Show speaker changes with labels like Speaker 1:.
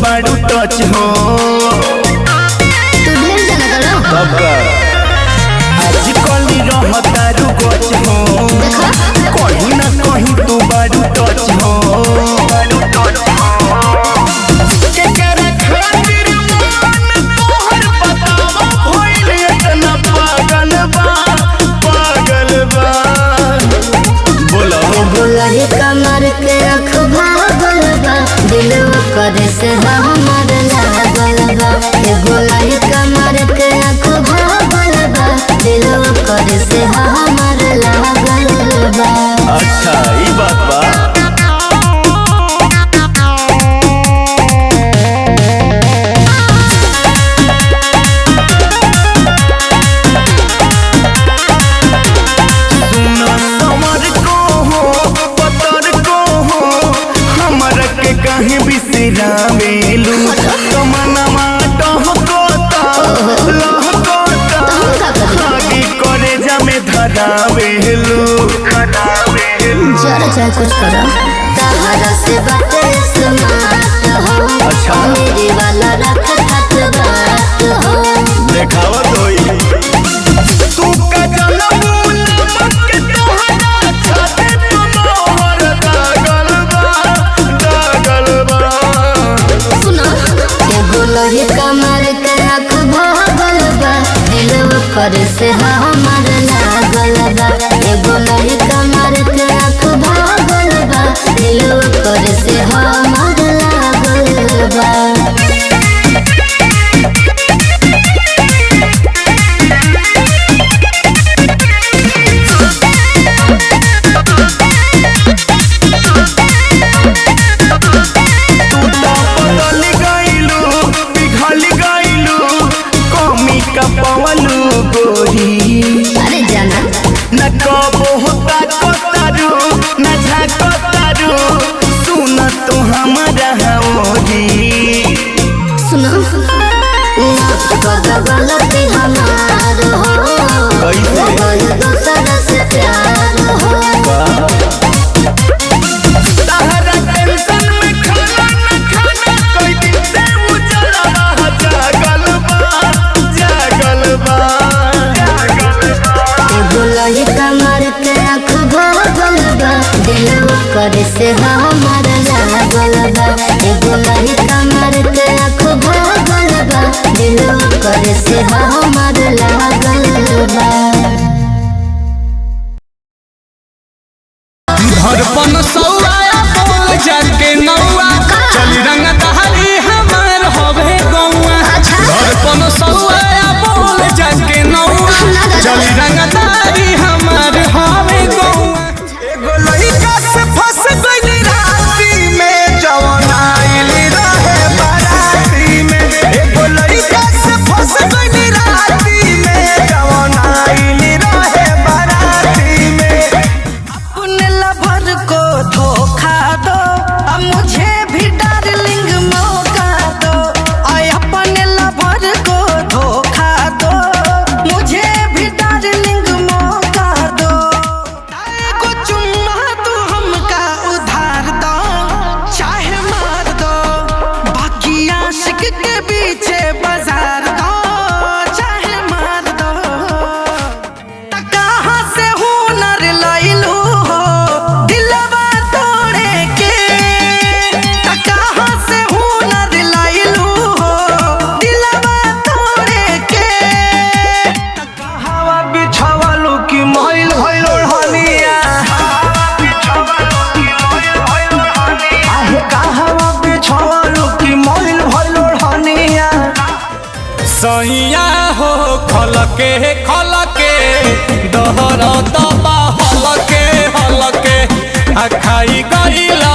Speaker 1: बारू टच हो
Speaker 2: तू ढेर जाना करो
Speaker 1: सबका आज कली रहतारू गच हो कहीं ना कहीं तू बारू टच हो
Speaker 2: कमर के रख भागल बा दिल करे से हमर लागल बा गोलाई कमर के रख भागल बा दिल करे से हमर लागल बा।
Speaker 1: अच्छा ई बात बा कहीं बिसरावेलू तमन्ना टहकोता लहकोता आगे करे जा में धरावेलू
Speaker 2: जरा चाहे कुछ करो तहरा से बातें स्मार्ट हो अच्छा मेरे वाला रख खत बात हो
Speaker 1: देखावत होई तू का जनमू नमक के तोहरा छाते तोहर दागल बा
Speaker 2: सुनो एगो लही कमर के रख भागल बा दिल पर से हमर लागल बा एगो लही कमर के रख भागल बा दिल पर से हमर लागल बा।
Speaker 1: पवलू गोरी
Speaker 2: अरे जाना
Speaker 1: न कबो होता कोतारू न झाकोतारू सुन तो हमारा होरी
Speaker 2: सुनो गलती हमार हो दूसरा से प्यार हो
Speaker 1: तहरा टेंशन में खाना न खाना कोई दिन से उजला जागल बा
Speaker 2: गोलाई कमर के रख भागल बा दिल करे से हमर लागल बा गोलाई कमर के रख भागल बा दिल करे से हमर लागल बा।
Speaker 3: धड़पन सौआ बोल जाके नौआ चली रंग दहली हमार होवे गौआ धड़पन सौआ बोल जाके नौआ चली रंग दहली हमार होवे गौआ एगो लइका से फंस गइली राती में जवन आइली रहे बाराती में एगो लइका से फंस गइली राती में जवन आइली रहे बाराती में अपने लवर को धोखा दो अब मुझे भी डार्लिंग मौका दो और अपने लवर को धोखा दो मुझे भी डार्लिंग मौका दो को चुम्मा तू हमका उधार दो चाहे मार दो बाकी आशिक के पीछे बाजार दो चाहे मार दो कहाँ से हुनर लइलू हो दिलवा तोड़े के कहाँ से हुनर लइलू हो दिलवा तोड़े के हवा बिछावलू की मोइल भइल ओढ़निया आहे कहवा बिछावलू की मोइल भइल ओढ़निया सैया हो खलके दहर दबा हलके आ खाई गइला